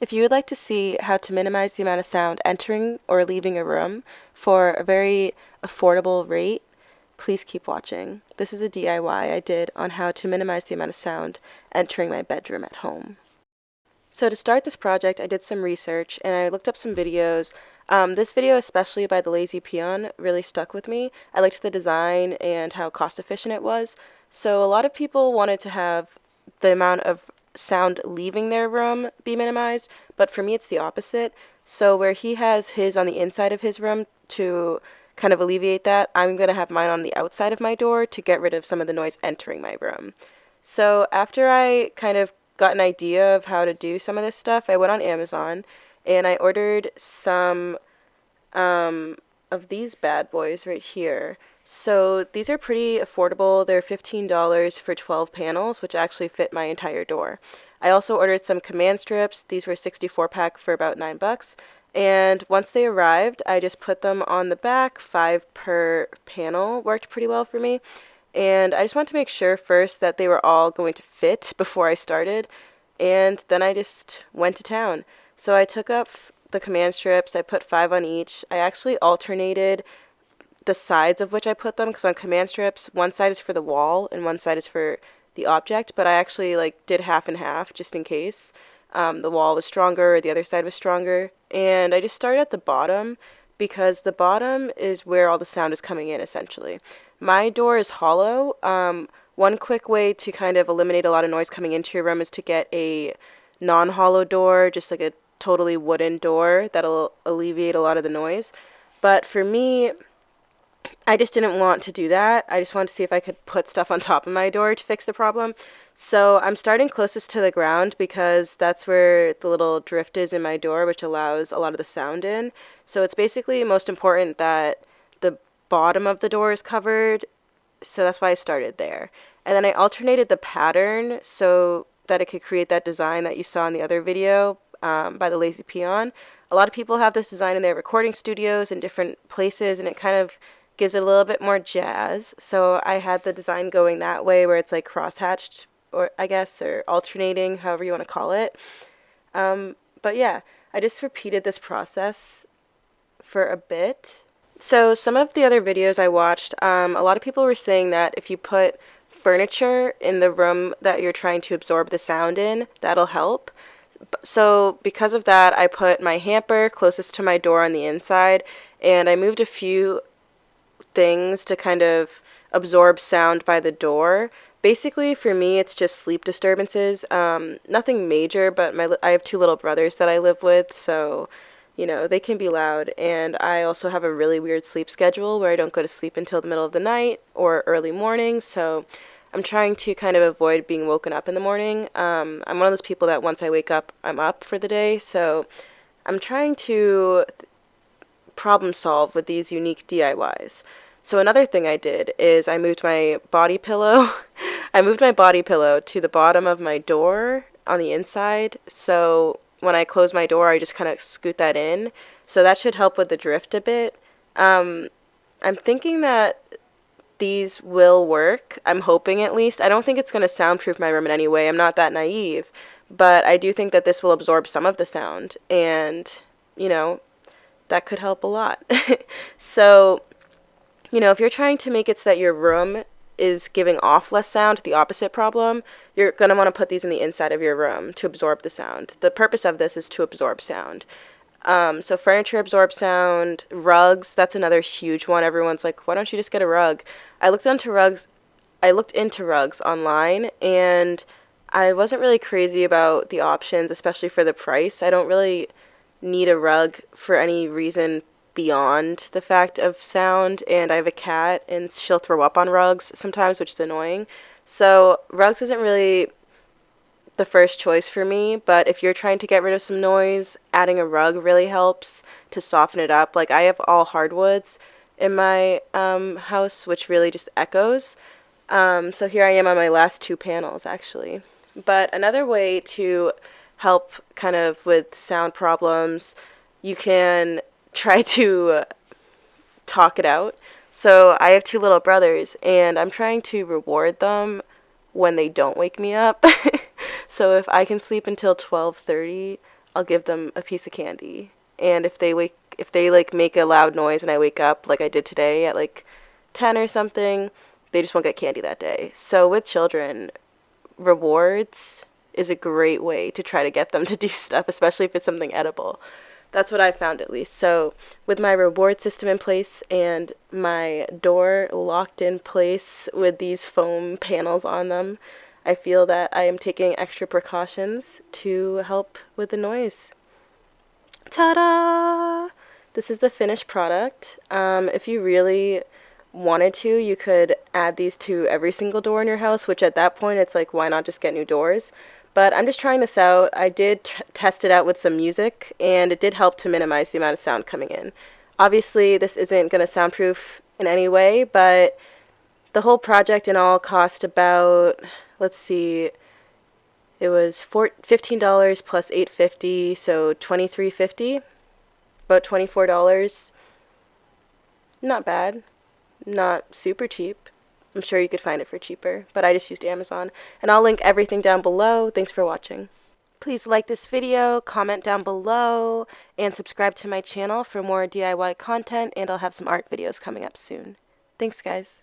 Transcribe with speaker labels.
Speaker 1: If you would like to see how to minimize the amount of sound entering or leaving a room for a very affordable rate, please keep watching. This is a DIY I did on how to minimize the amount of sound entering my bedroom at home. So to start this project, I did some research and I looked up some videos. This video, especially by the Lazy Peon, really stuck with me. I liked the design and how cost efficient it was. So a lot of people wanted to have the amount of sound leaving their room be minimized, but for me it's the opposite. So where he has his on the inside of his room to kind of alleviate that, I'm going to have mine on the outside of my door to get rid of some of the noise entering my room. So after I kind of got an idea of how to do some of this stuff, I went on Amazon and I ordered some of these bad boys right here. So these are pretty affordable. They're $15 for 12 panels, which actually fit my entire door. I also ordered some command strips. These were 64 pack for about $9. And once they arrived, I just put them on the back. 5 per panel worked pretty well for me. And I just wanted to make sure first that they were all going to fit before I started. And then I just went to town. So I took up the command strips. I put 5 on each. I actually alternated the sides of which I put them, because on command strips, one side is for the wall and one side is for the object, but I actually did half and half just in case the wall was stronger or the other side was stronger. And I just started at the bottom because the bottom is where all the sound is coming in essentially. My door is hollow. One quick way to kind of eliminate a lot of noise coming into your room is to get a non-hollow door, just like a totally wooden door that'll alleviate a lot of the noise. But for me, I just didn't want to do that. I just wanted to see if I could put stuff on top of my door to fix the problem. So I'm starting closest to the ground because that's where the little drift is in my door, which allows a lot of the sound in. So it's basically most important that the bottom of the door is covered. So that's why I started there. And then I alternated the pattern so that it could create that design that you saw in the other video by the Lazy Peon. A lot of people have this design in their recording studios in different places, and it kind of gives it a little bit more jazz. So I had the design going that way where it's like cross-hatched, or I guess, or alternating, however you want to call it. But yeah, I just repeated this process for a bit. So some of the other videos I watched, a lot of people were saying that if you put furniture in the room that you're trying to absorb the sound in, that'll help. So because of that, I put my hamper closest to my door on the inside, and I moved a few things to kind of absorb sound by the door. Basically, for me, it's just sleep disturbances. Nothing major, but I have 2 little brothers that I live with, so they can be loud. And I also have a really weird sleep schedule where I don't go to sleep until the middle of the night or early morning, so I'm trying to kind of avoid being woken up in the morning. I'm one of those people that once I wake up, I'm up for the day, so I'm trying to problem solve with these unique DIYs. So another thing I did is I moved my body pillow. I moved my body pillow to the bottom of my door on the inside. So when I close my door, I just kind of scoot that in. So that should help with the drift a bit. I'm thinking that these will work. I'm hoping at least. I don't think it's going to soundproof my room in any way. I'm not that naive. But I do think that this will absorb some of the sound. And, that could help a lot. So, if you're trying to make it so that your room is giving off less sound, the opposite problem, you're going to want to put these in the inside of your room to absorb the sound. The purpose of this is to absorb sound. So furniture absorbs sound, rugs, that's another huge one. Everyone's like, why don't you just get a rug? I looked into rugs online, and I wasn't really crazy about the options, especially for the price. I don't really need a rug for any reason beyond the fact of sound, and I have a cat and she'll throw up on rugs sometimes, which is annoying. So rugs isn't really the first choice for me, but if you're trying to get rid of some noise, adding a rug really helps to soften it up. Like I have all hardwoods in my house, which really just echoes. So here I am on my last 2 panels actually. But another way to help kind of with sound problems, you can try to talk it out. So I have 2 little brothers, and I'm trying to reward them when they don't wake me up. So if I can sleep until 12:30, I'll give them a piece of candy. And if they like make a loud noise and I wake up like I did today at like 10 or something, they just won't get candy that day. So with children, rewards is a great way to try to get them to do stuff, especially if it's something edible. That's what I found at least. So with my reward system in place and my door locked in place with these foam panels on them, I feel that I am taking extra precautions to help with the noise. Ta-da! This is the finished product. If you really wanted to, you could add these to every single door in your house, which at that point it's like, why not just get new doors? But I'm just trying this out. I did test it out with some music, and it did help to minimize the amount of sound coming in. Obviously, this isn't going to soundproof in any way, but the whole project in all cost about, let's see, it was $15 plus $8.50, so $23.50, about $24. Not bad, not super cheap. I'm sure you could find it for cheaper, but I just used Amazon. And I'll link everything down below. Thanks for watching. Please like this video, comment down below, and subscribe to my channel for more DIY content, and I'll have some art videos coming up soon. Thanks, guys.